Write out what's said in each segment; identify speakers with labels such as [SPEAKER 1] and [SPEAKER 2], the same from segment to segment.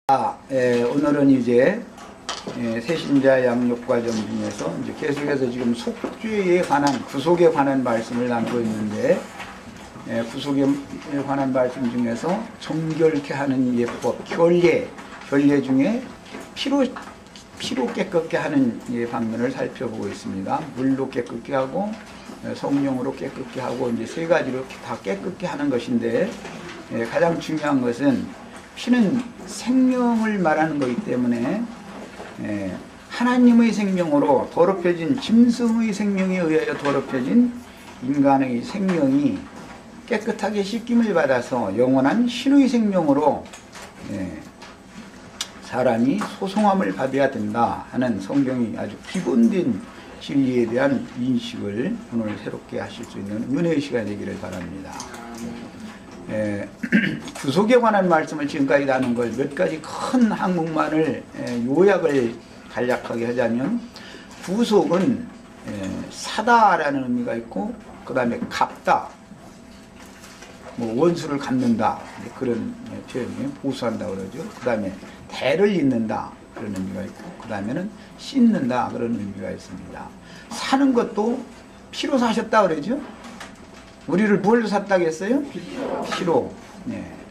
[SPEAKER 1] 오늘은 이제 새신자 양육과정 중에서 이제 계속해서 지금 속죄에 관한 구속에 관한 말씀을 나누고 있는데, 구속에 관한 말씀 중에서 정결케 하는 예법, 결례 중에 피로 깨끗게 하는 방면을 살펴보고 있습니다. 물로 깨끗게 하고 성령으로 깨끗게 하고 이제 세 가지로 다 깨끗게 하는 것인데, 가장 중요한 것은 피는 생명을 말하는 것이기 때문에 하나님의 생명으로 더럽혀진 짐승의 생명에 의하여 더럽혀진 인간의 생명이 깨끗하게 씻김을 받아서 영원한 신의 생명으로 사람이 소송함을 받아야 된다 하는 성경이 아주 기본된 진리에 대한 인식을 오늘 새롭게 하실 수 있는 은혜의 시간이 되기를 바랍니다. 구속에 관한 말씀을 지금까지 나눈 걸 몇 가지 큰 한국말을 요약을 간략하게 하자면, 구속은 사다라는 의미가 있고, 그 다음에 갚다, 원수를 갚는다, 그런 표현이에요. 보수한다 그러죠. 그 다음에 대를 잇는다, 그런 의미가 있고, 그 다음에는 씻는다, 그런 의미가 있습니다. 사는 것도 피로 사셨다 그러죠. 우리를 뭘로 샀다고 했어요? 피로.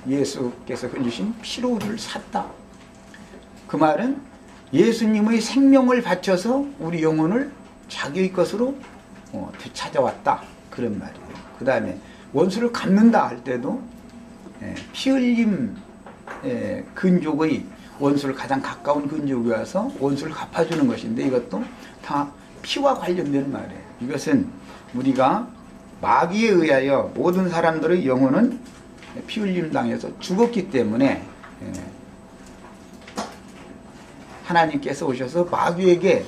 [SPEAKER 1] 예수께서 흘리신 피로를 샀다. 그 말은 예수님의 생명을 바쳐서 우리 영혼을 자기의 것으로 되찾아왔다, 그런 말이에요. 그 다음에 원수를 갚는다 할 때도 피 흘림 근족의 원수를 가장 가까운 근족이 와서 원수를 갚아주는 것인데, 이것도 다 피와 관련되는 말이에요. 이것은 우리가 마귀에 의하여 모든 사람들의 영혼은 피 흘림 당해서 죽었기 때문에 하나님께서 오셔서 마귀에게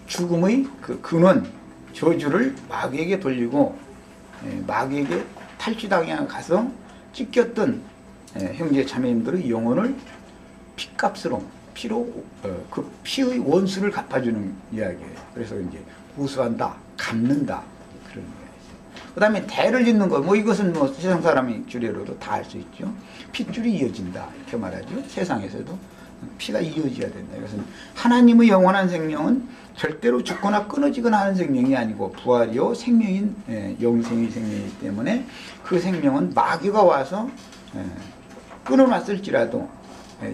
[SPEAKER 1] 죽음의 그 근원, 저주를 마귀에게 돌리고 마귀에게 탈취당해 가서 찢겼던 형제 자매님들의 영혼을 피값으로, 그 피의 원수를 갚아주는 이야기예요. 그래서 이제 보수한다, 갚는다, 그런 거예요. 그 다음에 대를 잇는 거, 이것은 세상 사람의 주례로도 다 할 수 있죠. 핏줄이 이어진다, 이렇게 말하죠. 세상에서도 피가 이어져야 된다. 이것은 하나님의 영원한 생명은 절대로 죽거나 끊어지거나 하는 생명이 아니고 부활이요 생명인 영생의 생명이기 때문에, 그 생명은 마귀가 와서 끊어놨을지라도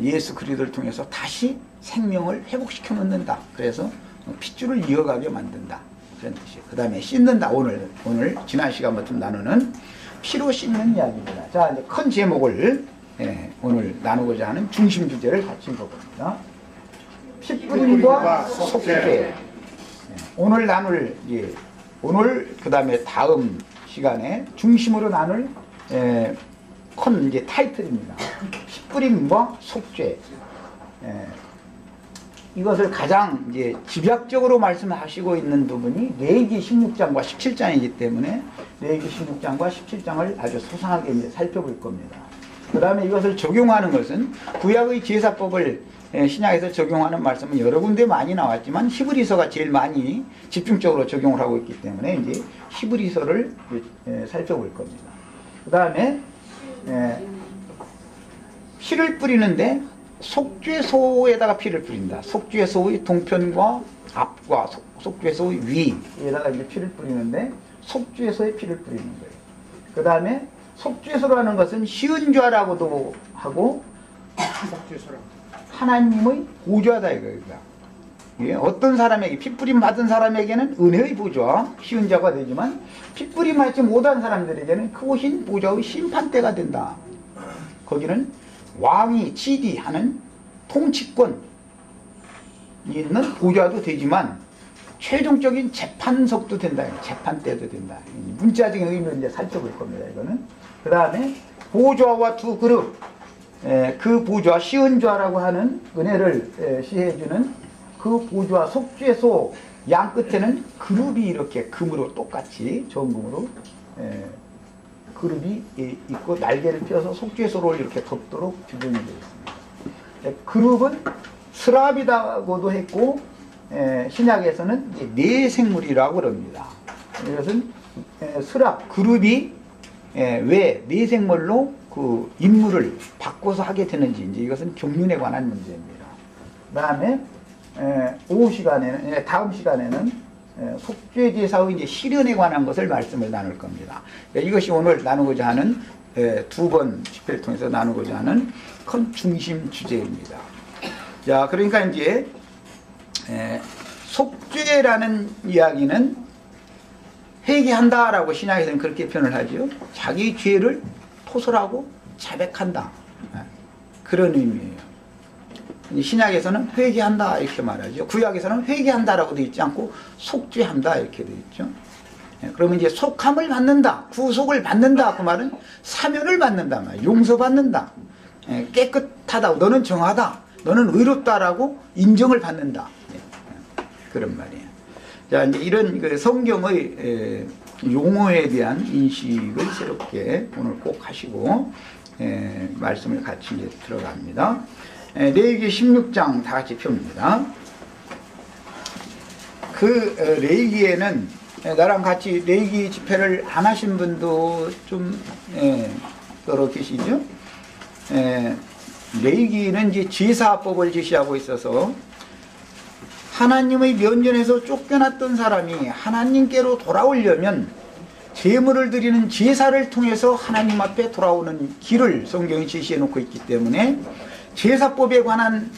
[SPEAKER 1] 예수 그리스도를 통해서 다시 생명을 회복시켜 놓는다. 그래서 핏줄을 이어가게 만든다, 그런 뜻이에요. 그 다음에 씻는다. 오늘 지난 시간부터 나누는 피로 씻는 이야기입니다. 자, 이제 큰 제목을 오늘 나누고자 하는 중심 주제를 같이 읽어봅니다. 핏뿌림과 속죄. 오늘 나눌, 오늘 그 다음에 다음 시간에 중심으로 나눌 큰 이제 타이틀입니다. 핏뿌림과 속죄. 이것을 가장 이제 집약적으로 말씀하시고 있는 부분이 레위기 16장과 17장이기 때문에 레위기 16장과 17장을 아주 소상하게 이제 살펴볼 겁니다. 그 다음에 이것을 적용하는 것은 구약의 제사법을 신약에서 적용하는 말씀은 여러 군데 많이 나왔지만 히브리서가 제일 많이 집중적으로 적용을 하고 있기 때문에 이제 히브리서를 살펴볼 겁니다. 그 다음에 피를 뿌리는데 속죄소에다가 피를 뿌린다. 속죄소의 동편과 앞과 속죄소의 위에다가 이제 피를 뿌리는데, 속죄소에 피를 뿌리는 거예요. 그 다음에 속죄소라는 것은 시은좌라고도 하고 하나님의 보좌다 이거야. 어떤 사람에게 핏뿌림 받은 사람에게는 은혜의 보좌, 시은좌가 되지만 핏뿌림 받지 못한 사람들에게는 크고 흰 보좌의 심판대가 된다. 거기는 왕이 지휘하는 통치권이 있는 보좌도 되지만 최종적인 재판석도 된다. 재판대도 된다. 문자적인 의미를 이제 살펴볼 겁니다. 이거는. 그 다음에 보좌와 두 그릇, 그 보좌, 시은좌라고 하는 은혜를 시해주는 그 보좌, 속죄소 양 끝에는 그룹이 이렇게 금으로 똑같이 정금으로 그룹이 있고 날개를 펴서 속죄소를 이렇게 덮도록 규정이 되어 있습니다. 그룹은 스랍이라고도 했고, 신약에서는 내생물이라고 그럽니다. 이것은 스랍, 그룹이 내생물로 그 임무를 바꿔서 하게 되는지 이제 이것은 경륜에 관한 문제입니다. 그다음에 오후 시간에는 다음 시간에는 속죄제사의 이제 실현에 관한 것을 말씀을 나눌 겁니다. 이것이 오늘 나누고자 하는 두 번 집회를 통해서 나누고자 하는 큰 중심 주제입니다. 자, 그러니까 이제 속죄라는 이야기는 회개한다라고 신약에서는 그렇게 표현을 하죠. 자기 죄를 토설하고 자백한다. 그런 의미예요. 신약에서는 회개한다 이렇게 말하죠. 구약에서는 회개한다라고 되어 있지 않고 속죄한다 이렇게 되어 있죠. 그러면 이제 속함을 받는다, 구속을 받는다 그 말은 사면을 받는다, 용서받는다, 깨끗하다, 너는 정하다, 너는 의롭다라고 인정을 받는다, 그런 말이에요. 자, 이제 이런 그 성경의 용어에 대한 인식을 새롭게 오늘 꼭 하시고 말씀을 같이 이제 들어갑니다. 레위기 16장 다 같이 펴봅니다. 그 레위기에는 나랑 같이 레위기 집회를 안 하신 분도 좀 여러 계시죠. 레위기는 이제 제사법을 제시하고 있어서 하나님의 면전에서 쫓겨났던 사람이 하나님께로 돌아오려면 제물을 드리는 제사를 통해서 하나님 앞에 돌아오는 길을 성경이 제시해 놓고 있기 때문에 제사법에 관한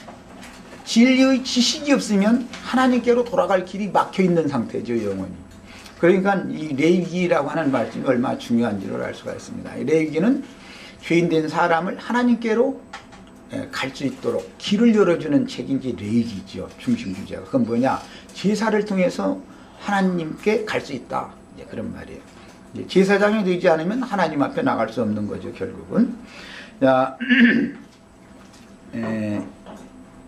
[SPEAKER 1] 진리의 지식이 없으면 하나님께로 돌아갈 길이 막혀 있는 상태죠, 영원히. 그러니까 이 레위기라고 하는 말씀이 얼마나 중요한지를 알 수가 있습니다. 이 레위기는 죄인된 사람을 하나님께로 갈 수 있도록 길을 열어주는 책임이 레위기죠. 중심 주제가. 그건 뭐냐? 제사를 통해서 하나님께 갈 수 있다. 이제 그런 말이에요. 이제 제사장이 되지 않으면 하나님 앞에 나갈 수 없는 거죠, 결국은. 자,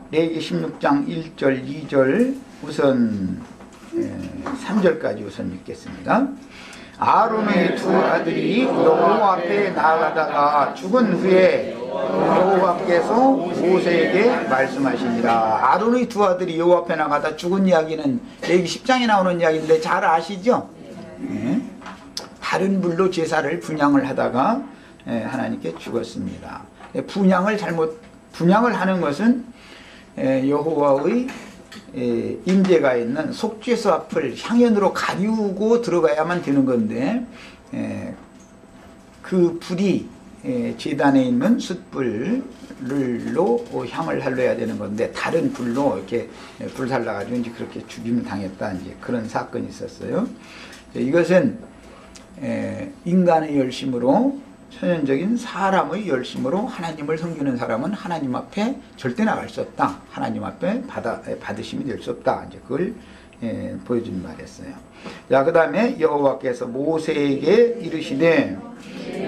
[SPEAKER 1] 레위기 16장 1절, 2절 우선 3절까지 우선 읽겠습니다. 아론의 두 아들이 여호와 앞에 나아가다가 죽은 후에 여호와께서 모세에게 말씀하시니라. 아론의 두 아들이 여호와 앞에 나가다 죽은 이야기는 레위기 10장에 나오는 이야기인데 잘 아시죠? 다른 불로 제사를 분향을 하다가 하나님께 죽었습니다. 분향을 하는 것은 여호와의 임재가 있는 속죄소 앞을 향연으로 가리우고 들어가야만 되는 건데 그 불이 제단에 있는 숯불로 향을 할려야 되는 건데 다른 불로 이렇게 불살라가지고 이제 그렇게 죽임을 당했다, 이제 그런 사건이 있었어요. 이것은 인간의 열심으로, 천연적인 사람의 열심으로 하나님을 섬기는 사람은 하나님 앞에 절대 나갈 수 없다. 하나님 앞에 받으심이 될 수 없다. 이제 그걸 보여준 말이었어요. 자, 그 다음에 여호와께서 모세에게 이르시되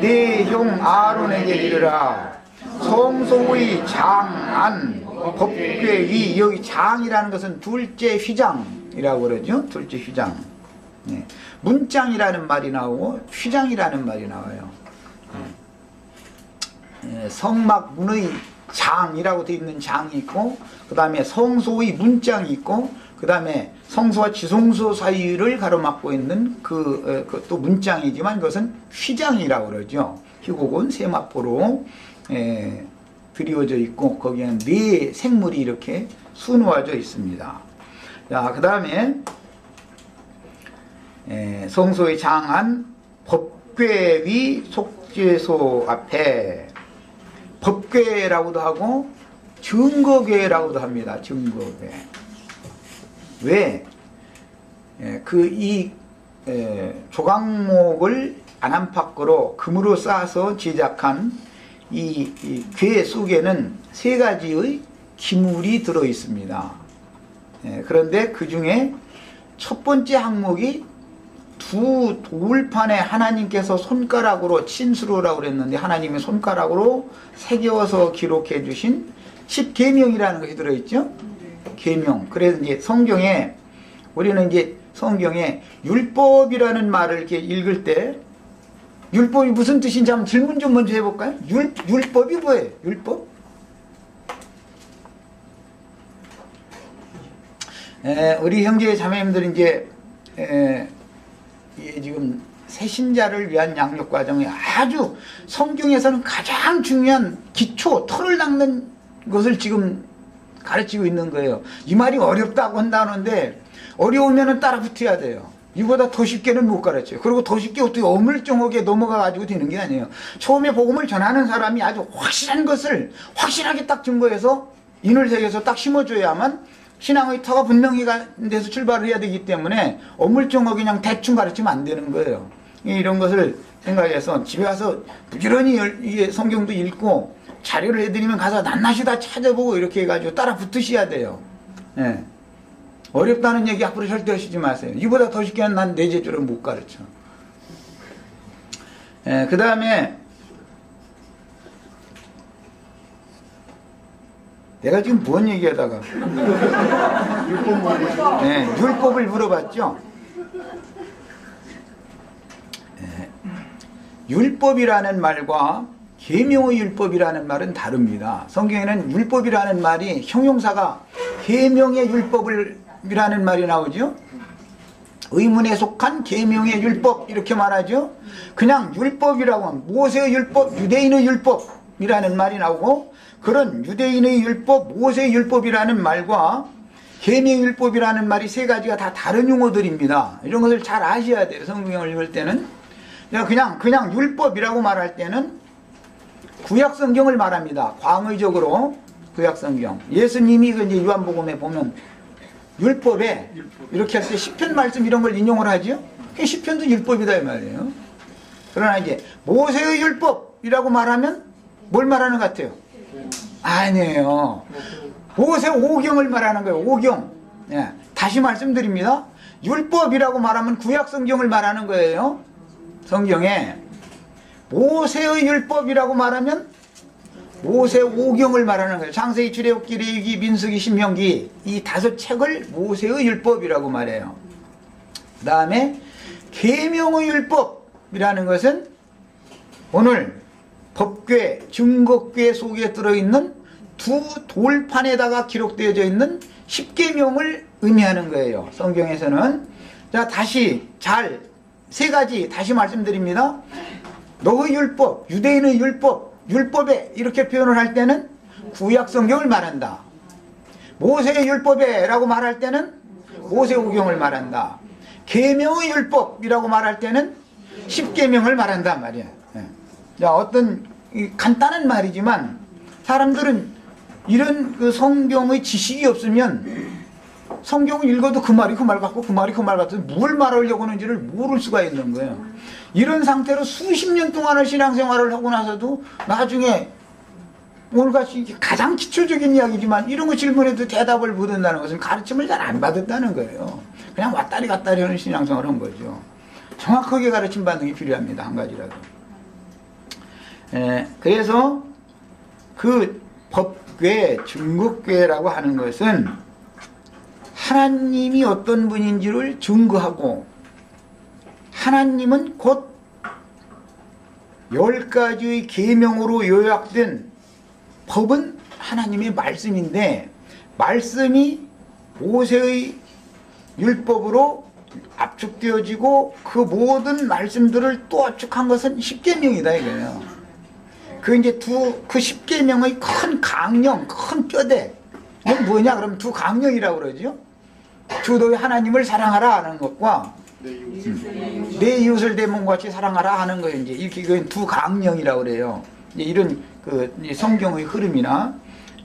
[SPEAKER 1] 네 형 아론에게 이르라. 성소의 장안 법궤 위, 여기 장이라는 것은 둘째 휘장이라고 그러죠. 둘째 휘장. 문장이라는 말이 나오고 휘장이라는 말이 나와요. 성막 문의 장이라고 되어 있는 장이 있고, 그 다음에 성소의 문장이 있고, 그 다음에 성소와 지성소 사이를 가로막고 있는 그것도 문장이지만 그것은 휘장이라고 그러죠. 희곡은 세마포로 드리워져 있고 거기에는 네 생물이 이렇게 수놓아져 있습니다. 자, 그 다음에 성소의 장안 법궤 위 속죄소 앞에, 법궤라고도 하고 증거궤라고도 합니다. 증거궤. 왜? 이 조각목을 안팎으로 금으로 쌓아서 제작한 이 궤 속에는 세 가지의 기물이 들어 있습니다. 그런데 그 중에 첫 번째 항목이 두 돌판에 하나님께서 손가락으로 친수로라고 그랬는데 하나님의 손가락으로 새겨서 기록해 주신 10계명이라는 것이 들어있죠. 계명. 그래서 이제 성경에, 우리는 이제 성경에 율법이라는 말을 이렇게 읽을 때 율법이 무슨 뜻인지 한번 질문 좀 먼저 해볼까요? 율법이 뭐예요? 율법? 우리 형제 자매님들 이제 지금 새신자를 위한 양육 과정이 아주 성경에서는 가장 중요한 기초, 털을 닦는 것을 지금 가르치고 있는 거예요. 이 말이 어렵다고 한다는데 어려우면 따라 붙어야 돼요. 이보다 더 쉽게는 못 가르쳐요. 그리고 더 쉽게 어떻게 어물쩡하게 넘어가 가지고 되는 게 아니에요. 처음에 복음을 전하는 사람이 아주 확실한 것을 확실하게 딱 증거해서 인을 새겨서 딱 심어줘야만 신앙의 터가 분명히 간 데서 출발을 해야 되기 때문에 어물쩡하게 그냥 대충 가르치면 안 되는 거예요. 이런 것을 생각해서 집에 와서 부지런히 성경도 읽고 자료를 해드리면 가서 낱낱이 다 찾아보고 이렇게 해가지고 따라 붙으셔야 돼요. 예. 어렵다는 얘기 앞으로 절대 하시지 마세요. 이보다 더 쉽게는 난 내 제주를 못 가르쳐. 예, 그 다음에 내가 지금 뭔 얘기하다가 네, 율법을 물어봤죠. 네, 율법이라는 말과 계명의 율법이라는 말은 다릅니다. 성경에는 율법이라는 말이 형용사가 계명의 율법이라는 말이 나오죠. 의문에 속한 계명의 율법 이렇게 말하죠. 그냥 율법이라고 하면 모세의 율법, 유대인의 율법이라는 말이 나오고 그런 유대인의 율법, 모세의 율법이라는 말과 계명의 율법이라는 말이 세 가지가 다 다른 용어들입니다. 이런 것을 잘 아셔야 돼요. 성경을 읽을 때는. 그냥 율법이라고 말할 때는 구약성경을 말합니다. 광의적으로 구약성경. 예수님이 이제 요한복음에 보면 율법에 이렇게 할 때 시편 말씀 이런 걸 인용을 하죠. 시편도 율법이다 이 말이에요. 그러나 이제 모세의 율법이라고 말하면 뭘 말하는 것 같아요? 아니에요. 모세 오경을 말하는 거예요. 오경. 예. 다시 말씀드립니다. 율법이라고 말하면 구약성경을 말하는 거예요. 성경에 모세의 율법이라고 말하면 모세 오경을 말하는 거예요. 창세기, 출애굽기, 레위기, 민수기, 신명기 이 5책을 모세의 율법이라고 말해요. 그 다음에 계명의 율법이라는 것은 오늘 법궤, 증거궤 속에 들어있는 두 돌판에다가 기록되어져 있는 십계명을 의미하는 거예요. 성경에서는. 자, 다시 세 가지 다시 말씀드립니다. 너의 율법, 유대인의 율법, 율법에 이렇게 표현을 할 때는 구약성경을 말한다. 모세의 율법에 라고 말할 때는 모세오경을 말한다. 계명의 율법이라고 말할 때는 십계명을 말한단 말이야. 자, 어떤 간단한 말이지만 사람들은 이런 그 성경의 지식이 없으면 성경을 읽어도 그 말이 그 말 같고 그 말이 그 말 같아서 뭘 말하려고 하는지를 모를 수가 있는 거예요. 이런 상태로 수십 년 동안을 신앙생활을 하고 나서도 나중에 오늘같이 가장 기초적인 이야기지만 이런 거 질문해도 대답을 못한다는 것은 가르침을 잘 안 받았다는 거예요. 그냥 왔다리 갔다리 하는 신앙생활을 한 거죠. 정확하게 가르침 받는 게 필요합니다. 한 가지라도. 그래서 그 법궤, 증거궤라고 하는 것은 하나님이 어떤 분인지를 증거하고 하나님은 곧 10가지의 계명으로 요약된 법은 하나님의 말씀인데 말씀이 모세의 율법으로 압축되어지고 그 모든 말씀들을 또 압축한 것은 십계명이다 이거예요. 그 이제 그 십계명의 큰 강령, 큰 뼈대. 이건 뭐냐? 그러면 두 강령이라고 그러죠. 주도의 하나님을 사랑하라 하는 것과 내 이웃을 내 몸같이 사랑하라 하는 거 이제 이렇게 두 강령이라고 그래요. 이제 이런 그 성경의 흐름이나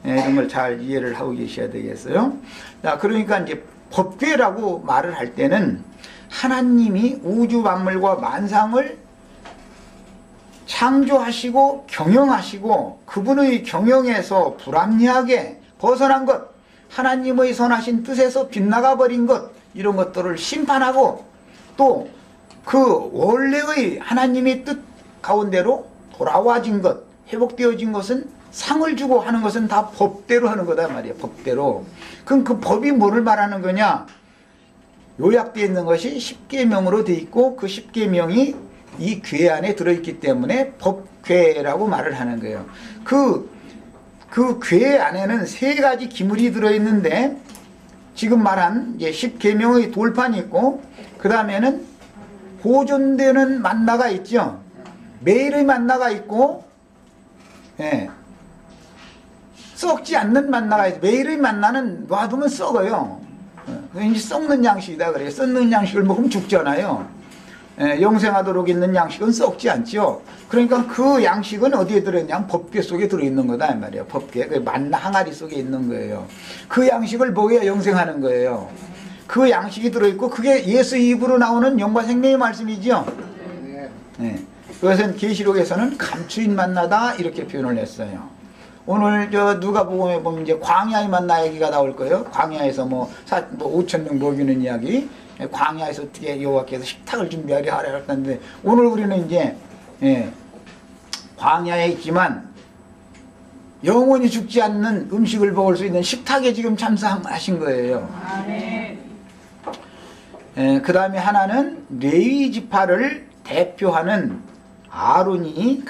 [SPEAKER 1] 이런 걸 잘 이해를 하고 계셔야 되겠어요. 자, 그러니까 이제 법궤라고 말을 할 때는 하나님이 우주 만물과 만상을 창조하시고 경영하시고 그분의 경영에서 불합리하게 벗어난 것, 하나님의 선하신 뜻에서 빗나가 버린 것, 이런 것들을 심판하고 또 그 원래의 하나님의 뜻 가운데로 돌아와진 것, 회복되어진 것은 상을 주고 하는 것은 다 법대로 하는 거다 말이에요. 법대로. 그럼 그 법이 뭐를 말하는 거냐? 요약되어 있는 것이 십계명으로 되어 있고 그 십계명이 이 궤 안에 들어있기 때문에 법궤라고 말을 하는 거예요. 그 궤 안에는 3가지 기물이 들어있는데 지금 말한 이제 십계명의 돌판이 있고 그 다음에는 보존되는 만나가 있죠. 매일의 만나가 있고, 예, 썩지 않는 만나가 있어요. 매일의 만나는 놔두면 썩어요. 이제 썩는 양식이다 그래요. 썩는 양식을 먹으면 죽잖아요. 예, 영생하도록 있는 양식은 썩지 않죠. 그러니까 그 양식은 어디에 들어있냐? 법궤 속에 들어있는 거다 이 말이에요. 법궤, 그 만나 항아리 속에 있는 거예요. 그 양식을 먹어야 영생하는 거예요. 그 양식이 들어있고 그게 예수 입으로 나오는 영과 생명의 말씀이죠. 예, 그것은 계시록에서는 감추인 만나다 이렇게 표현을 했어요. 오늘 저 누가복음에 보면 이제 광야의 만나 얘기가 나올 거예요. 광야에서 뭐 5,000명 먹이는 이야기. 광야에서 어떻게 여호와께서 식탁을 준비하려 하라 했는데 오늘 우리는 이제 예, 광야에 있지만 영원히 죽지 않는 음식을 먹을 수 있는 식탁에 지금 참석하신 거예요. 예, 그 다음에 하나는 레위 지파를 대표하는 아론에게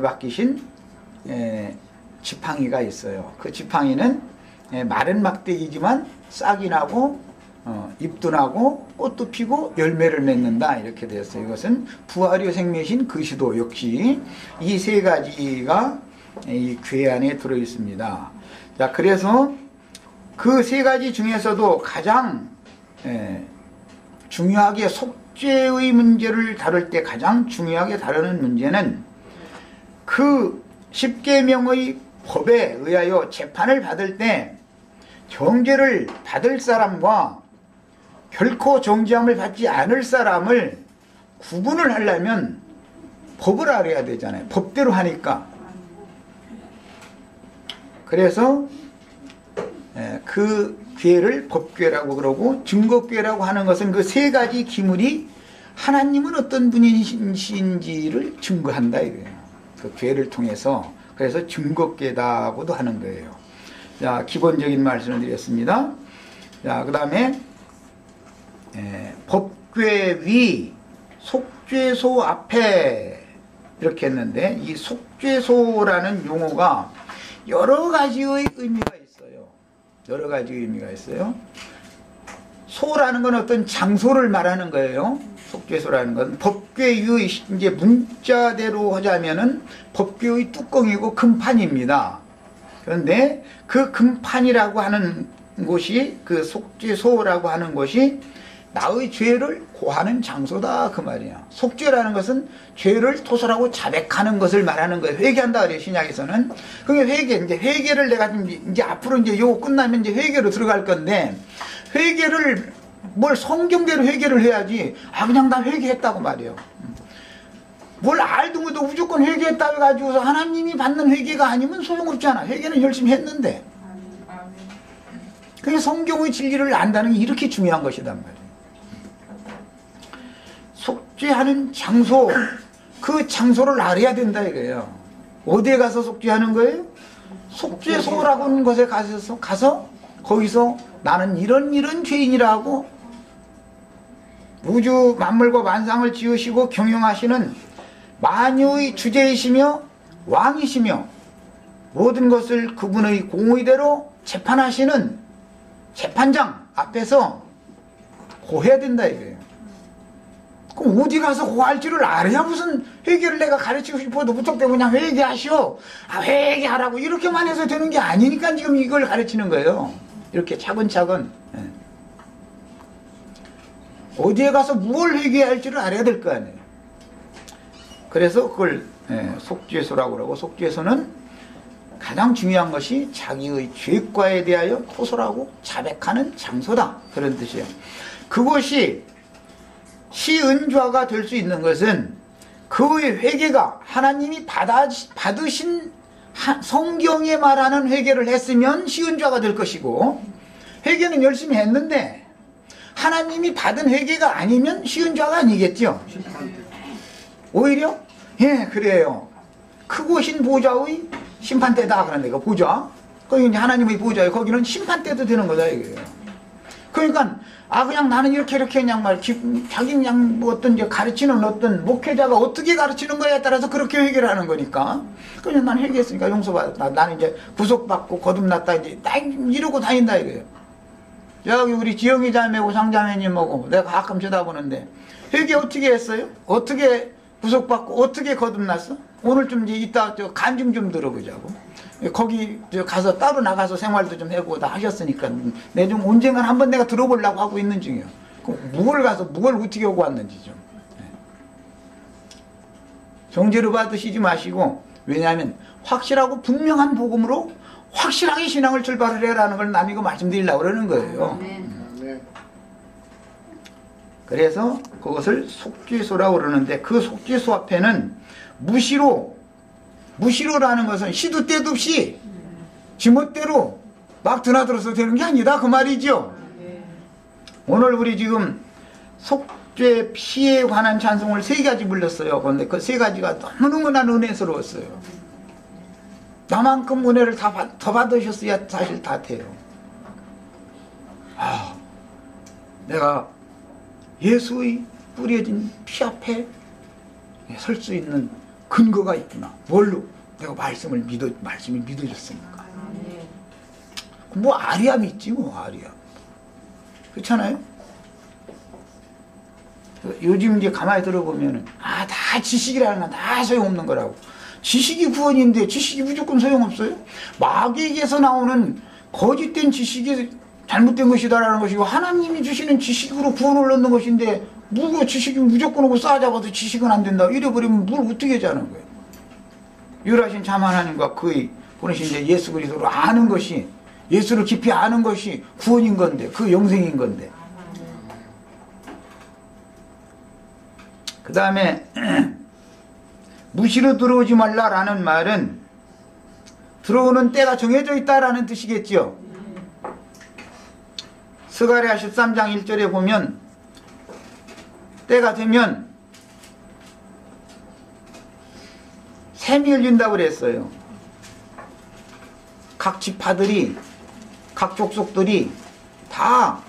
[SPEAKER 1] 맡기신 지팡이가 있어요. 그 지팡이는 마른 막대기지만 싹이 나고 잎도 나고 꽃도 피고 열매를 맺는다 이렇게 되었어요. 이것은 부활의 생명이신 그리스도 역시 이 세 가지가 이 궤 안에 들어 있습니다. 자, 그래서 그 세 가지 중에서도 가장 중요하게 속죄의 문제를 다룰 때 가장 중요하게 다루는 문제는 그 십계명의 법에 의하여 재판을 받을 때 정죄를 받을 사람과 결코 정죄함을 받지 않을 사람을 구분을 하려면 법을 알아야 되잖아요. 법대로 하니까. 그래서 그 궤를 법궤라고 그러고 증거궤라고 하는 것은 그 세 가지 기물이 하나님은 어떤 분이신지를 증거한다 이거예요. 그 궤를 통해서. 그래서 증거궤다고도 하는 거예요. 자, 기본적인 말씀을 드렸습니다. 자, 그 다음에 법궤 위 속죄소 앞에 이렇게 했는데 이 속죄소라는 용어가 여러 가지의 의미가 있어요. 여러 가지 의미가 있어요. 소라는 건 어떤 장소를 말하는 거예요. 속죄소라는 건 법궤의 이제 문자대로 하자면은 법궤의 뚜껑이고 금판입니다. 그런데 그 금판이라고 하는 곳이 그 속죄소라고 하는 곳이 나의 죄를 고하는 장소다 그 말이야. 속죄라는 것은 죄를 토설하고 자백하는 것을 말하는 거예요. 회개한다 그래요. 신약에서는. 그게 이제 회개를 내가 이제 앞으로 이제 요거 끝나면 이제 회개로 들어갈 건데 회개를 뭘 성경대로 회개를 해야지. 그냥 나 회개했다고 말이에요. 뭘 알도 못도 무조건 회개했다고 해가지고서 하나님이 받는 회개가 아니면 소용없잖아. 회개는 열심히 했는데. 그게 성경의 진리를 안다는 게 이렇게 중요한 것이단 말이에요. 속죄하는 장소, 그 장소를 알아야 된다 이거예요. 어디에 가서 속죄하는 거예요? 속죄소라고 하는 곳에 가서 거기서 나는 이런 죄인이라고 우주 만물과 만상을 지으시고 경영하시는 만유의 주제이시며 왕이시며 모든 것을 그분의 공의대로 재판하시는 재판장 앞에서 고해야 된다 이거예요. 그럼 어디 가서 고할 줄을 알아야 무슨 회개를 내가 가르치고 싶어도 무턱대고 그냥 회개하시오. 회개하라고 이렇게만 해서 되는 게 아니니까 지금 이걸 가르치는 거예요. 이렇게 차근차근. 어디에 가서 뭘 회개할 줄을 알아야 될 거 아니에요. 그래서 그걸 속죄소라고 그러고 속죄소는 가장 중요한 것이 자기의 죄과에 대하여 토설하고 자백하는 장소다. 그런 뜻이에요. 그것이 시은좌가 될 수 있는 것은 그의 회개가 하나님이 받으신 성경에 말하는 회개를 했으면 시은좌가 될 것이고 회개는 열심히 했는데 하나님이 받은 회개가 아니면 시은좌가 아니겠죠. 오히려 그래요. 크고신 보좌의 심판대다 그런 데가 보좌. 거기 이제 하나님의 보좌예요. 거기는 심판대도 되는 거다 이거예요. 그러니까 그냥 나는 이렇게 그냥 자기 그냥 뭐 어떤 이제 가르치는 어떤 목회자가 어떻게 가르치는 거에 따라서 그렇게 회개를 하는 거니까. 그냥 난 회개했으니까 용서받았다. 나는 이제 구속받고 거듭났다 이제 딱 이러고 다닌다 이거예요. 저기 우리 지영이 자매고 상자매님하고 내가 가끔 쳐다보는데 회개 어떻게 했어요? 어떻게 구속받고 어떻게 거듭났어? 오늘 좀 이제 이따 저 간증 좀 들어보자고. 거기 저 가서 따로 나가서 생활도 좀 해보고 다 하셨으니까 내 좀 언젠간 한번 내가 들어보려고 하고 있는 중이에요. 뭘 가서 뭘 어떻게 오고 왔는지 좀. 정죄를 받으시지 마시고, 왜냐하면 확실하고 분명한 복음으로 확실하게 신앙을 출발을 해라는 걸 남이 거 말씀드리려고 그러는 거예요. 그래서 그것을 속죄소라고 그러는데, 그 속죄소 앞에는 무시로라는 것은 시도 때도 없이 지멋대로 막 드나들어서 되는 게 아니다 그 말이죠. 오늘 우리 지금 속죄 피에 관한 찬송을 3가지 불렀어요. 그런데 그 3가지가 너무너무나 은혜스러웠어요. 나만큼 은혜를 더 받으셨어야 사실 다 돼요. 내가 예수의 뿌려진 피 앞에 설 수 있는 근거가 있구나. 뭘로? 내가 말씀이 믿어졌으니까. 뭐 아리아 믿지 뭐 아리아. 그렇잖아요? 요즘 이제 가만히 들어보면은 다 지식이라는 건 다 소용없는 거라고. 지식이 구원인데 지식이 무조건 소용없어요? 마귀에게서 나오는 거짓된 지식이 잘못된 것이다라는 것이고, 하나님이 주시는 지식으로 구원을 얻는 것인데 누가 지식이 무조건 오고 싸잡아도 지식은 안 된다 이래버리면 뭘 어떻게 하자는 거예요. 유일하신 참 하나님과 그의 보내신 이제 예수 그리스도를 아는 것이, 예수를 깊이 아는 것이 구원인 건데, 그 영생인 건데. 그 다음에 무시로 들어오지 말라라는 말은 들어오는 때가 정해져 있다라는 뜻이겠죠. 스가랴 13장 1절에 보면 때가 되면 샘이 열린다고 그랬어요. 각 지파들이, 각 족속들이 다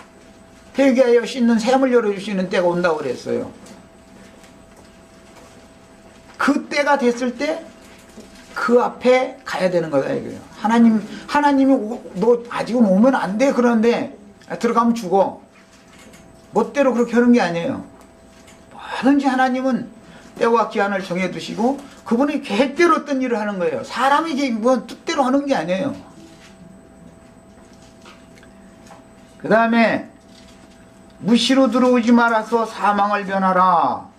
[SPEAKER 1] 회개하여 씻는 샘을 열어주시는 때가 온다고 그랬어요. 그 때가 됐을 때 그 앞에 가야 되는 거다 이거예요. 하나님이 너 아직은 오면 안 돼 그러는데 들어가면 죽어. 멋대로 그렇게 하는 게 아니에요. 뭐든지 하나님은 때와 기한을 정해두시고 그분이 계획대로 어떤 일을 하는 거예요. 사람이 뭐 뜻대로 하는 게 아니에요. 그 다음에 무시로 들어오지 말아서 사망을 변하라.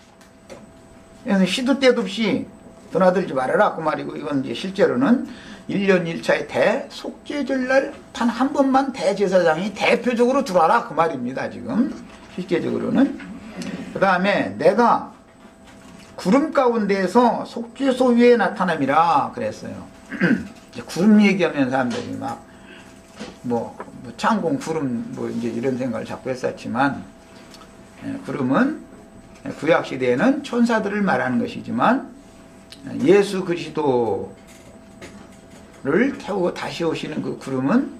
[SPEAKER 1] 그래서 시도 때도 없이 드나들지 말아라 그 말이고, 이건 이제 실제로는 1년 1차의 대속죄절날 단 한 번만 대제사장이 대표적으로 들어와라 그 말입니다. 지금 실제적으로는. 그 다음에 내가 구름 가운데에서 속죄소 위에 나타남이라 그랬어요. 이제 구름 얘기하면 사람들이 뭐 창공 구름 뭐 이제 이런 생각을 자꾸 했었지만, 구름은 구약 시대에는 천사들을 말하는 것이지만 예수 그리스도를 태우고 다시 오시는 그 구름은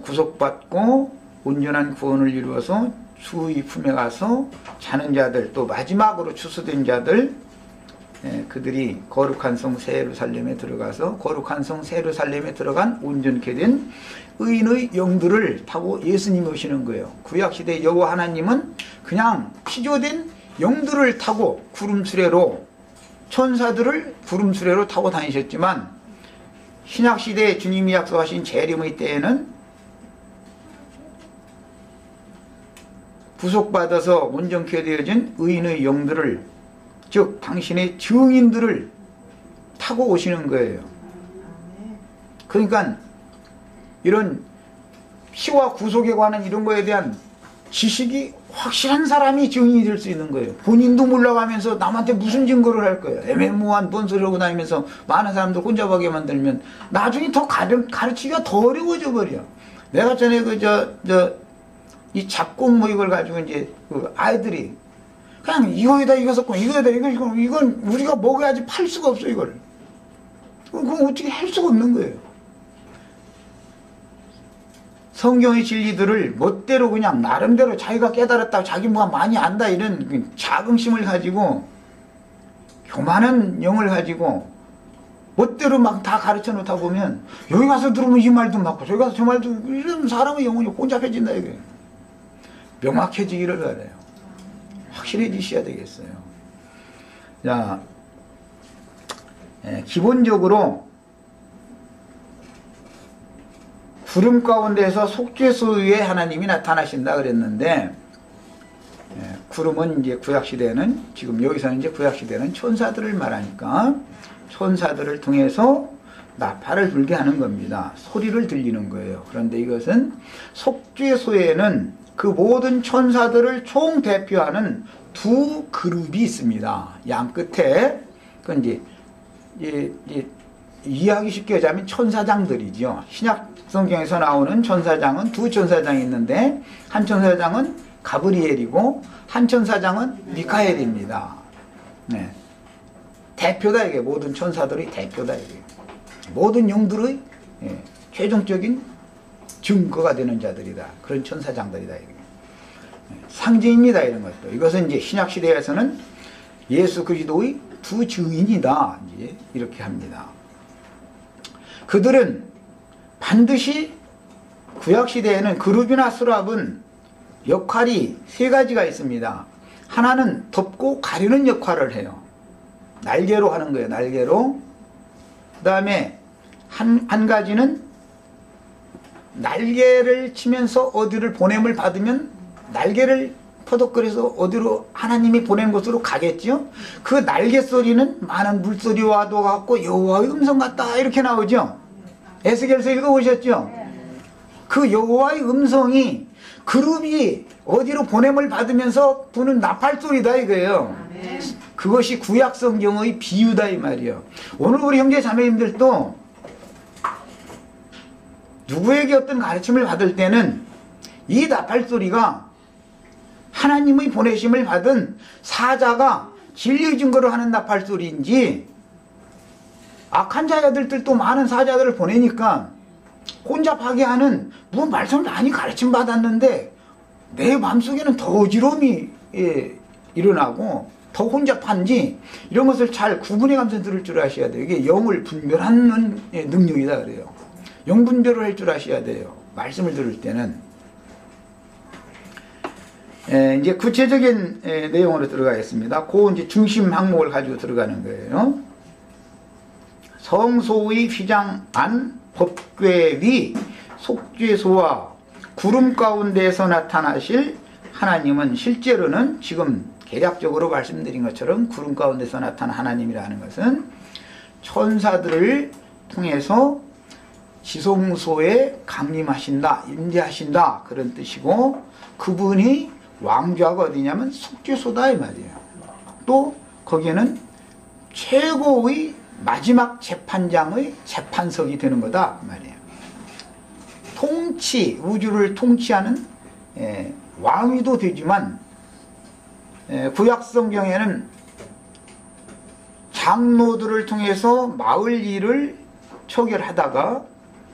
[SPEAKER 1] 구속받고 온전한 구원을 이루어서 주의 품에 가서 자는 자들, 또 마지막으로 추수된 자들, 그들이 거룩한 성 새 예루살렘에 들어가서 거룩한 성 새 예루살렘에 들어간 온전케 된 의인의 영들을 타고 예수님이 오시는 거예요. 구약시대 여호와 하나님은 그냥 피조된 영들을 타고 구름수레로, 천사들을 구름수레로 타고 다니셨지만, 신약시대에 주님이 약속하신 재림의 때에는 구속받아서 온전케 되어진 의인의 영들을, 즉 당신의 증인들을 타고 오시는 거예요. 그러니까 이런 피와 구속에 관한 이런 거에 대한 지식이 확실한 사람이 증인이 될 수 있는 거예요. 본인도 몰라가면서 남한테 무슨 증거를 할 거예요. 애매모호한 뭔 소리 하고 다니면서 많은 사람들 혼잡하게 만들면 나중에 더 가르치기가 더 어려워져 버려. 내가 전에 이 잡곡 뭐 이걸 가지고 이제 그 아이들이 그냥 이거에다 이거 섞고 이거에다 이건 우리가 먹어야지 팔 수가 없어 이걸. 그건 어떻게 할 수가 없는 거예요. 성경의 진리들을 멋대로 그냥 나름대로 자기가 깨달았다고 자기 뭐가 많이 안다 이런 자긍심을 가지고 교만한 영을 가지고 멋대로 막 다 가르쳐 놓다 보면 여기 가서 들으면 이 말도 맞고 저기 가서 저 말도, 이런 사람의 영혼이 혼잡해진다 이거예요. 명확해지기를 바라요. 확실해지셔야 되겠어요. 자, 기본적으로 구름 가운데서 속죄소위에 하나님이 나타나신다 그랬는데, 구름은 이제 구약시대는, 지금 여기서는 이제 구약시대는 천사들을 말하니까 천사들을 통해서 나팔을 불게 하는 겁니다. 소리를 들리는 거예요. 그런데 이것은 속죄소에는 그 모든 천사들을 총 대표하는 두 그룹이 있습니다. 양 끝에, 그건 이제 이해하기 쉽게 하자면 천사장들이죠. 신약 성경에서 나오는 천사장은 두 천사장이 있는데, 한 천사장은 가브리엘이고 한 천사장은 미카엘입니다. 네. 대표다 이게. 모든 천사들의 대표다 이게. 모든 영들의 최종적인 증거가 되는 자들이다. 그런 천사장들이다 이게. 상징입니다 이런 것도. 이것은 이제 신약 시대에서는 예수 그리스도의 두 증인이다 이제 이렇게 합니다. 그들은 반드시 구약 시대에는 그룹이나 수랍은 역할이 세 가지가 있습니다. 하나는 덮고 가리는 역할을 해요. 날개로 하는 거예요. 날개로. 그 다음에 한 가지는 날개를 치면서 어디를 보냄을 받으면 날개를 퍼덕거려서 어디로 하나님이 보낸 곳으로 가겠죠. 그 날개 소리는 많은 물소리와도 같고 여호와의 음성 같다 이렇게 나오죠. 에스겔서 읽어보셨죠? 그 여호와의 음성이 그룹이 어디로 보냄을 받으면서 부는 나팔 소리다 이거예요. 그것이 구약 성경의 비유다 이 말이에요. 오늘 우리 형제 자매님들도 누구에게 어떤 가르침을 받을 때는 이 나팔 소리가 하나님의 보내심을 받은 사자가 진리의 증거를 하는 나팔 소리인지, 악한 자들도 많은 사자들을 보내니까 혼잡하게 하는, 뭐 말씀을 많이 가르침 받았는데 내 마음속에는 더 어지러움이 일어나고 더 혼잡한지, 이런 것을 잘 구분해가면서 들을 줄 아셔야 돼요. 이게 영을 분별하는 능력이다 그래요. 영 분별을 할 줄 아셔야 돼요. 말씀을 들을 때는. 이제 구체적인 내용으로 들어가겠습니다. 그 이제 중심 항목을 가지고 들어가는 거예요. 성소의 휘장 안 법궤 위 속죄소와 구름 가운데에서 나타나실 하나님은, 실제로는 지금 개략적으로 말씀드린 것처럼 구름 가운데서 나타난 하나님이라는 것은 천사들을 통해서 지성소에 강림하신다, 임재하신다 그런 뜻이고, 그분이 왕좌가 어디냐면 속죄소다 이 말이에요. 또 거기에는 최고의 마지막 재판장의 재판석이 되는 거다 말이에요. 통치, 우주를 통치하는 왕위도 되지만, 구약 성경에는 장로들을 통해서 마을 일을 처결하다가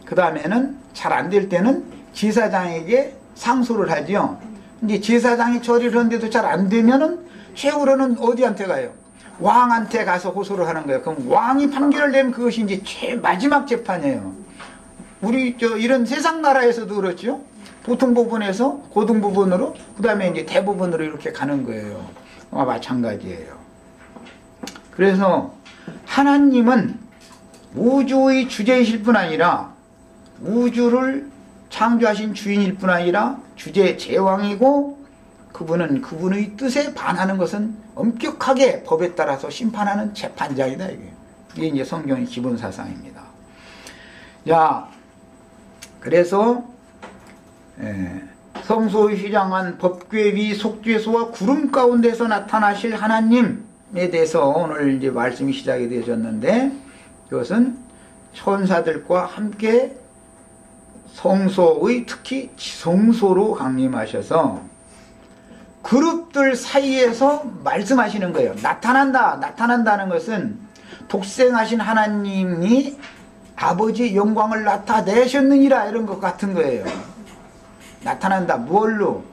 [SPEAKER 1] 그 다음에는 잘 안 될 때는 제사장에게 상소를 하죠. 이제 제사장이 처리를 하는데도 잘 안 되면은 최후로는 어디한테 가요? 왕한테 가서 호소를 하는 거예요. 그럼 왕이 판결을 내면 그것이 이제 마지막 재판이에요. 우리 이런 세상 나라에서도 그렇죠. 보통 부분에서 고등 부분으로, 그 다음에 이제 대부분으로 이렇게 가는 거예요. 마찬가지예요. 그래서 하나님은 우주의 주제이실 뿐 아니라, 우주를 창조하신 주인일 뿐 아니라 주제 제왕이고, 그분은 그분의 뜻에 반하는 것은 엄격하게 법에 따라서 심판하는 재판장이다 이게 이제 성경의 기본 사상입니다. 자, 그래서 성소의 휘장한 법궤 위 속죄소와 구름 가운데서 나타나실 하나님에 대해서 오늘 이제 말씀이 시작이 되어졌는데, 이것은 천사들과 함께 성소의 특히 지성소로 강림하셔서 그룹들 사이에서 말씀하시는 거예요. 나타난다는 것은 독생하신 하나님이 아버지의 영광을 나타내셨느니라 이런 것 같은 거예요. 나타난다. 뭘로?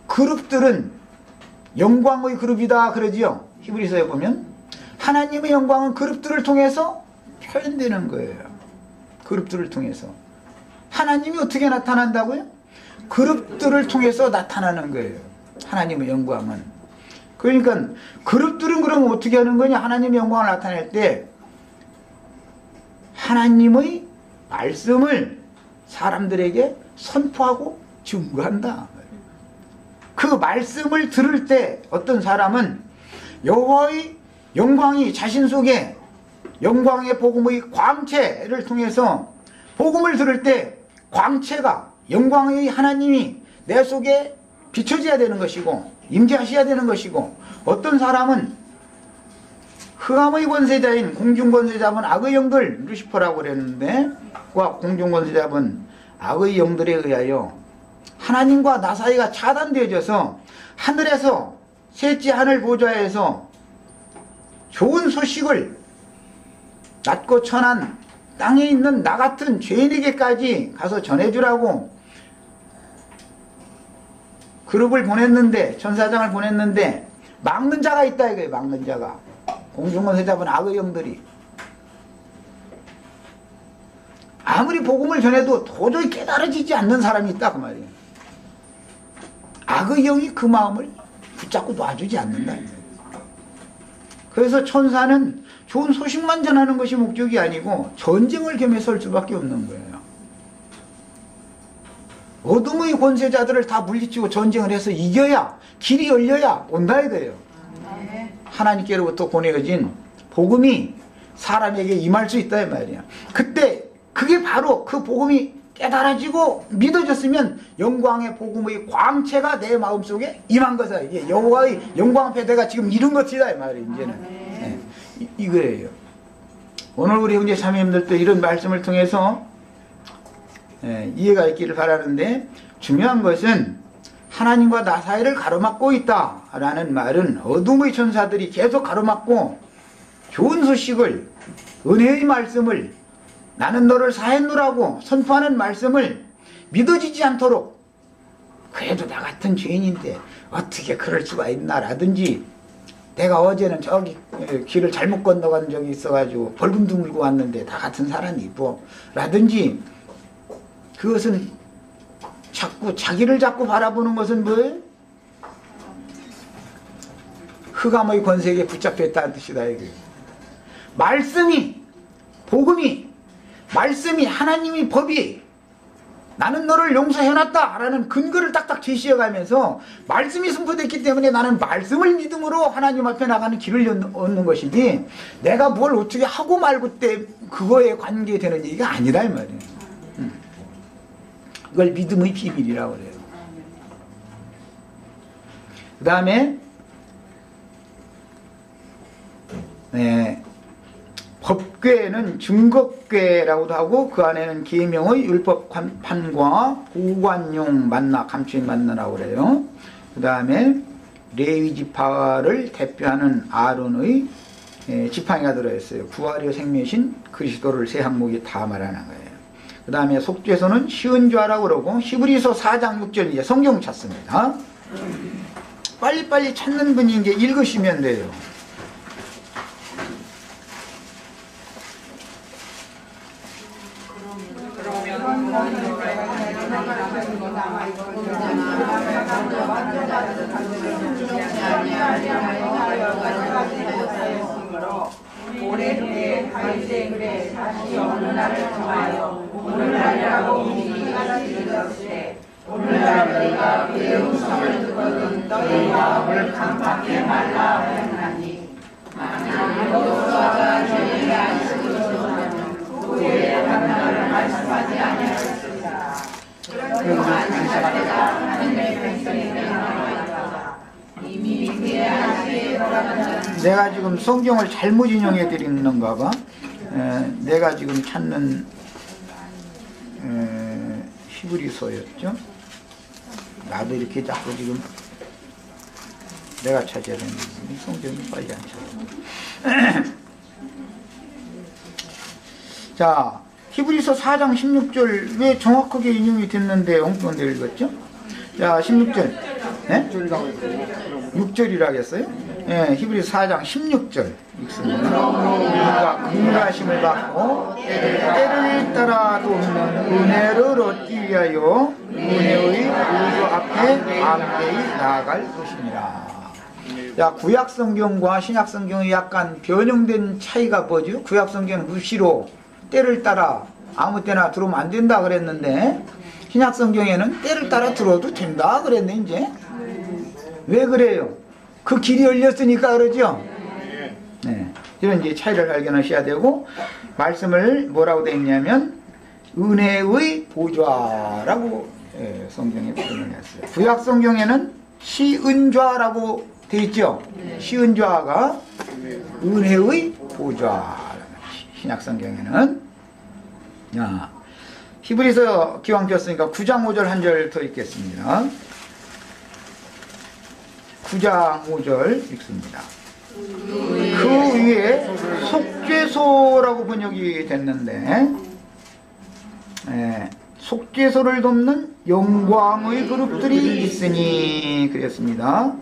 [SPEAKER 1] 그룹들은 영광의 그룹이다 그러지요. 히브리서에 보면 하나님의 영광은 그룹들을 통해서 표현되는 거예요. 그룹들을 통해서. 하나님이 어떻게 나타난다고요? 그룹들을 통해서 나타나는 거예요. 하나님의 영광은. 그러니까 그룹들은 그러면 어떻게 하는 거냐? 하나님의 영광을 나타낼 때 하나님의 말씀을 사람들에게 선포하고 증거한다. 그 말씀을 들을 때 어떤 사람은 여호와의 영광이 자신 속에 영광의 복음의 광채를 통해서 복음을 들을 때 광채가 영광의 하나님이 내 속에 비춰져야 되는 것이고 임재하셔야 되는 것이고, 어떤 사람은 흑암의 권세자인 공중권세 잡은 악의 영들, 루시퍼라고 그랬는데, 공중권세 잡은 악의 영들에 의하여 하나님과 나 사이가 차단되어져서 하늘에서 셋째 하늘 보좌에서 좋은 소식을 낮고 천한 땅에 있는 나 같은 죄인에게까지 가서 전해주라고 그룹을 보냈는데, 천사장을 보냈는데 막는 자가 있다 이거예요. 막는 자가. 공중권세 잡은 악의 영들이 아무리 복음을 전해도 도저히 깨달아지지 않는 사람이 있다 그 말이에요. 악의 영이 그 마음을 붙잡고 놔주지 않는다. 그래서 천사는 좋은 소식만 전하는 것이 목적이 아니고 전쟁을 겸해서 할 수밖에 없는 거예요. 어둠의 권세자들을 다 물리치고 전쟁을 해서 이겨야, 길이 열려야 온다 이거예요. 하나님께로부터 보내어진 복음이 사람에게 임할 수 있다 이 말이야. 그때 그게 바로 그 복음이 깨달아지고 믿어졌으면 영광의 복음의 광채가 내 마음속에 임한 거다. 이게 여호와의 영광 앞에 내가 지금 이룬 것이다 이 말이에요. 이제는 네. 이거예요. 오늘 우리 형제 자매님들도 이런 말씀을 통해서 이해가 있기를 바라는데, 중요한 것은 하나님과 나 사이를 가로막고 있다라는 말은 어둠의 천사들이 계속 가로막고 좋은 소식을, 은혜의 말씀을, 나는 너를 사했노라고 선포하는 말씀을 믿어지지 않도록, 그래도 나 같은 죄인인데 어떻게 그럴 수가 있나라든지, 내가 어제는 저기 길을 잘못 건너간 적이 있어가지고 벌금도 물고 왔는데 다 같은 사람이 있고 라든지, 그것은 자기를 자꾸 바라보는 것은 뭐예요? 흑암의 권세에 붙잡혀 있다는 뜻이다 이거예요. 말씀이, 복음이, 말씀이, 하나님이, 법이 나는 너를 용서해놨다 라는 근거를 딱딱 제시해가면서 말씀이 선포됐기 때문에 나는 말씀을 믿음으로 하나님 앞에 나가는 길을 얻는 것이지, 내가 뭘 어떻게 하고 말고 때 그거에 관계되는 얘기가 아니다 이 말이에요. 그걸 믿음의 비밀이라고 그래요. 그 다음에 법궤는 증거궤라고도 하고, 그 안에는 계명의 율법판과 보관용 만나, 감추인 만나라고 그래요. 그 다음에 레위지파를 대표하는 아론의 지팡이가 들어있어요. 부활의 생명이신 그리스도를 세 항목이 다 말하는 거예요. 그 다음에 속죄소는 쉬운 죄라고 그러고, 히브리서 4장 6절 이제 성경 찾습니다. 빨리빨리 찾는 분이 이제 읽으시면 돼요.
[SPEAKER 2] 오래전에 다윗의 다시 어느 날을 정하여 오늘날이라고 미리가 이르렀으되, 오늘날 너희가 그의 음성을 듣거든 너희 마음을 강팍해 말라 하였나니, 만일 여호와가 너희에게 안식으로는 후에 만나를 말씀하지 아니하였으리라. 그러나 장사대가 하나님의 백성에게 나와있다. 이미 그의 안식에 돌아가는,
[SPEAKER 1] 내가 지금 성경을 잘못 인용해 드리는가 봐. 내가 지금 찾는 히브리서였죠. 나도 이렇게 자꾸 지금 내가 찾아야 되는데 성경이 빨리 안 찾아. 자, 히브리서 4장 16절 왜 정확하게 인용이 됐는데 엉뚱한데 읽었죠? 자, 16절. 네? 6절이라겠어요? 예, 히브리서 4장 16절 읽습니다. 우리가 긍휼하심을 받고 때를 따라 돕는 은혜를 얻기 위하여 은혜의 보좌 앞에 담대히 나아갈 것입니다. 자, 구약 성경과 신약 성경의 약간 변형된 차이가 뭐죠? 구약 성경은 무시로 때를 따라 아무 때나 들어오면 안 된다 그랬는데, 신약 성경에는 때를 따라 들어도 된다 그랬네. 이제 왜 그래요? 그 길이 열렸으니까 그러죠. 네, 이런 이제 차이를 발견하셔야 되고, 말씀을 뭐라고 되어 있냐면 은혜의 보좌라고 성경에 표현을 했어요. 구약 성경에는 시은좌라고 되어 있죠. 시은좌가 은혜의 보좌. 신약 성경에는. 자, 히브리서 기왕 폈으니까 9장 5절 한 절 더 읽겠습니다. 9장 5절 읽습니다. 그 위에 속죄소라고 번역이 됐는데, 속죄소를 돕는 영광의 그룹들이 있으니 그랬습니다.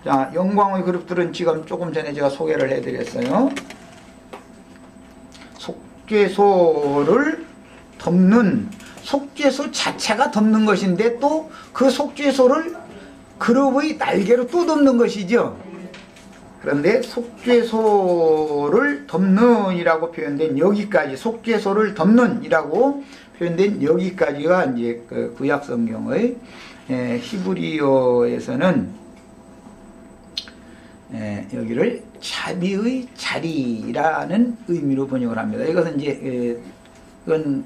[SPEAKER 1] 자, 영광의 그룹들은 지금 조금 전에 제가 소개를 해드렸어요. 속죄소를 덮는, 속죄소 자체가 덮는 것인데 또 그 속죄소를 그룹의 날개로 또 덮는 것이죠. 그런데 속죄소를 덮는 이라고 표현된 여기까지, 속죄소를 덮는 이라고 표현된 여기까지가 이제 그 구약 성경의 히브리어에서는 여기를 자비의 자리라는 의미로 번역을 합니다. 이것은 이제 이건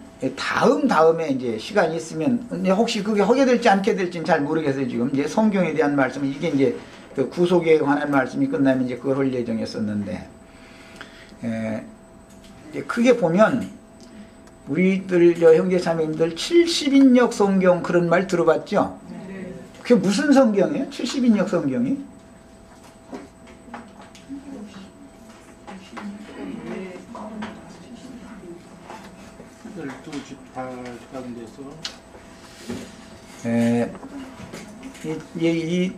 [SPEAKER 1] 다음에 이제 시간이 있으면, 혹시 그게 하게 될지 않게 될지는 잘 모르겠어요. 지금 이제 성경에 대한 말씀, 이게 이제 그 구속에 관한 말씀이 끝나면 이제 그걸 할 예정이었었는데, 크게 보면 우리들 형제 자매님들 70인역 성경 그런 말 들어봤죠? 그게 무슨 성경이에요? 70인역 성경이? 이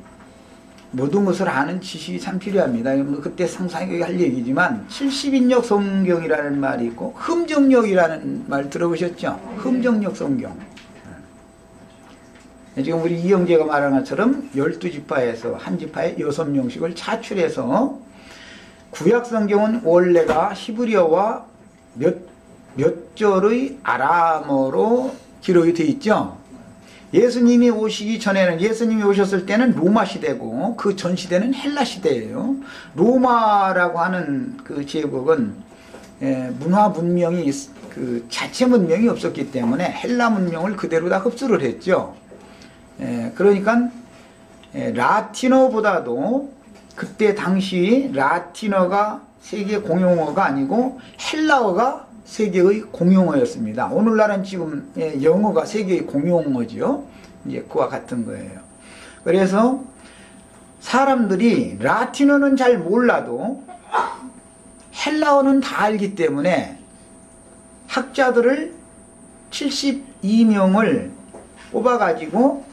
[SPEAKER 1] 모든 것을 아는 지식이 참 필요합니다. 뭐 그때 상상하게 할 얘기지만 70인역 성경이라는 말이 있고 흠정역이라는 말 들어보셨죠? 흠정역 성경. 지금 우리 이영재가 말한 것처럼 12지파에서 한 지파에 6명씩을 차출해서, 구약 성경은 원래가 히브리어와 몇 절의 아람어로 기록이 되어 있죠. 예수님이 오시기 전에는, 예수님이 오셨을 때는 로마 시대고 그 전 시대는 헬라 시대예요. 로마라고 하는 그 제국은 문화 문명이, 그 자체 문명이 없었기 때문에 헬라 문명을 그대로 다 흡수를 했죠. 그러니까 라틴어보다도 그때 당시 라틴어가 세계 공용어가 아니고 헬라어가 세계의 공용어였습니다. 오늘날은 지금 영어가 세계의 공용어죠. 이제 그와 같은 거예요. 그래서 사람들이 라틴어는 잘 몰라도 헬라어는 다 알기 때문에 학자들을 72명을 뽑아가지고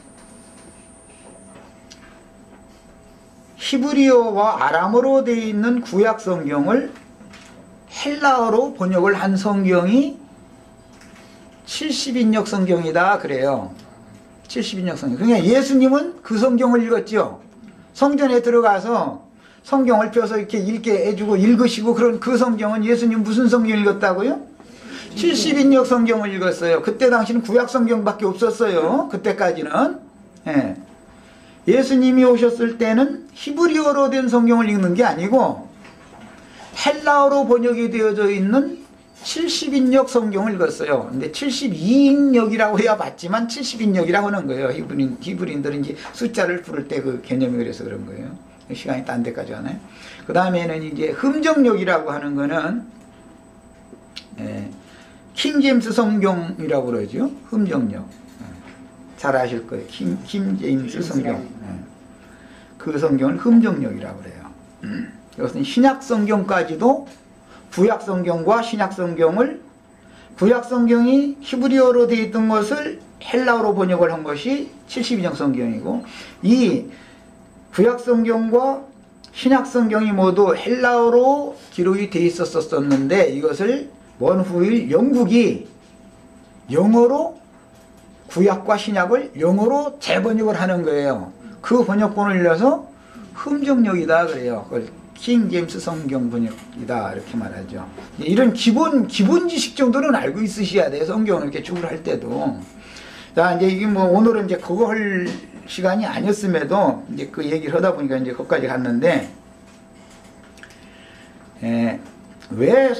[SPEAKER 1] 히브리어와 아람어로 되어 있는 구약 성경을 헬라어로 번역을 한 성경이 70인역 성경이다 그래요. 70인역 성경. 그러니까 예수님은 그 성경을 읽었죠. 성전에 들어가서 성경을 펴서 이렇게 읽게 해주고 읽으시고 그런 그 성경은, 예수님 무슨 성경 읽었다고요? 70인역 성경을 읽었어요. 그때 당시는 구약 성경밖에 없었어요. 그때까지는. 예수님이 오셨을 때는 히브리어로 된 성경을 읽는 게 아니고 헬라어로 번역이 되어져 있는 70인역 성경을 읽었어요. 근데 72인역이라고 해야 맞지만 70인역이라고 하는 거예요. 히브리인들은 이제 숫자를 부를 때 그 개념이 그래서 그런 거예요. 시간이 딴 데까지 하나요? 그 다음에는 이제 흠정역이라고 하는 거는 킹제임스 성경이라고 그러죠. 흠정역. 잘 아실 거예요. 킹제임스 성경. 그 성경을 흠정역이라고 그래요. 이것은 신약 성경까지도 구약 성경과 신약 성경을, 구약 성경이 히브리어로 되어 있던 것을 헬라어로 번역을 한 것이 72장 성경이고, 이 구약 성경과 신약 성경이 모두 헬라어로 기록이 돼 있었었는데 이것을 먼 후일 영국이 영어로 구약과 신약을 영어로 재번역을 하는 거예요. 그 번역본을 빌려서 흠정역이다 그래요. 그걸 킹 제임스 성경 번역이다 이렇게 말하죠. 이런 기본 지식 정도는 알고 있으셔야 돼요. 성경을 이렇게 출할 때도. 자, 이제 이게 뭐 오늘은 이제 그거 할 시간이 아니었음에도 이제 그 얘기를 하다 보니까 이제 거기까지 갔는데, 왜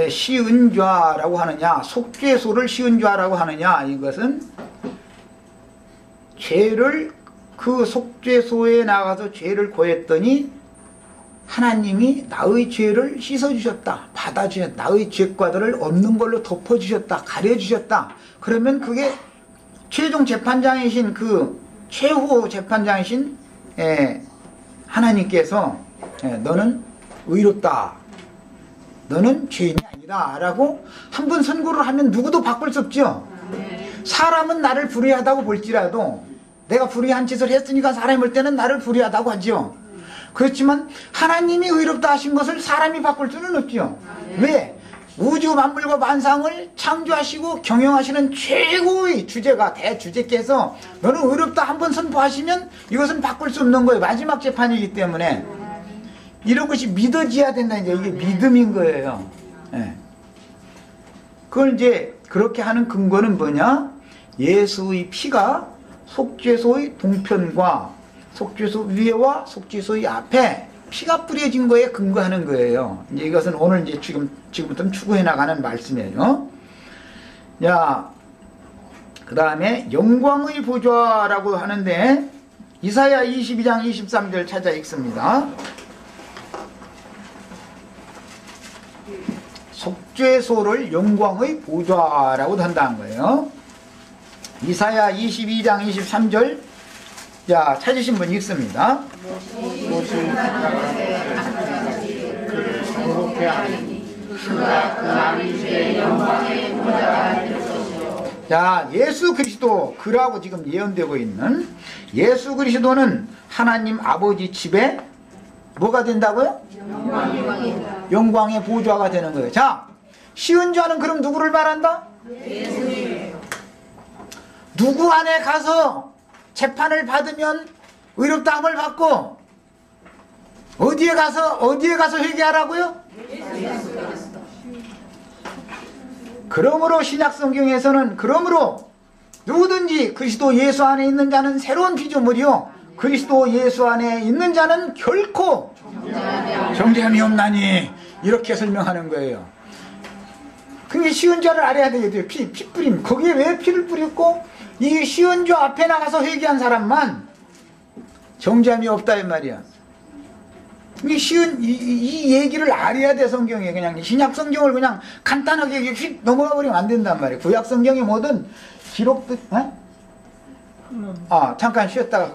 [SPEAKER 1] 시은좌라고 하느냐, 속죄소를 시은좌라고 하느냐, 이것은 죄를 그 속죄소에 나가서 죄를 고했더니 하나님이 나의 죄를 씻어주셨다, 받아주셨다, 나의 죄과들을 없는 걸로 덮어주셨다, 가려주셨다. 그러면 그게 최종 재판장이신 그 최후 재판장이신 하나님께서 너는 의롭다, 너는 죄인이 아니다 라고 한 번 선고를 하면 누구도 바꿀 수 없죠. 사람은 나를 불의하다고 볼지라도 내가 불의한 짓을 했으니까 사람이 볼 때는 나를 불의하다고 하죠. 그렇지만 하나님이 의롭다 하신 것을 사람이 바꿀 수는 없죠. 왜? 우주 만물과 만상을 창조하시고 경영하시는 최고의 주제가 대주제께서 너는 의롭다 한번 선포하시면 이것은 바꿀 수 없는 거예요. 마지막 재판이기 때문에 이런 것이 믿어져야 된다. 이제 이게 믿음인 거예요. 그걸 이제 그렇게 하는 근거는 뭐냐? 예수의 피가 속죄소의 동편과 속죄소 위에와 속죄소의 앞에 피가 뿌려진 거에 근거하는 거예요. 이제 이것은 오늘 이제 지금부터 추구해 나가는 말씀이에요. 자, 그 다음에 영광의 보좌라고 하는데 이사야 22장 23절 찾아 읽습니다. 속죄소를 영광의 보좌라고 한다는 거예요. 이사야 22장 23절, 자, 찾으신 분 읽습니다. 자, 예수 그리스도, 그라고 지금 예언되고 있는 예수 그리스도는 하나님 아버지 집에 뭐가 된다고요? 영광의 보좌가 되는 거예요. 자, 시은좌는 그럼 누구를 말한다? 예수님. 누구 안에 가서 재판을 받으면 의롭다함을 받고 어디에 가서 회개하라고요? 그러므로 신약 성경에서는 그러므로 누구든지 그리스도 예수 안에 있는 자는 새로운 피조물이요 그리스도 예수 안에 있는 자는 결코 정죄함이 없나니 이렇게 설명하는 거예요. 그게 시은좌를 알아야 되겠죠. 피 뿌림. 거기에 왜 피를 뿌렸고 이 시은좌 앞에 나가서 회개한 사람만 정죄함이 없다 이 말이야. 이 얘기를 알아야 돼. 성경에 그냥 신약 성경을 그냥 간단하게 휙 넘어가 버리면 안 된단 말이야. 구약 성경의 모든 기록들 잠깐 쉬었다가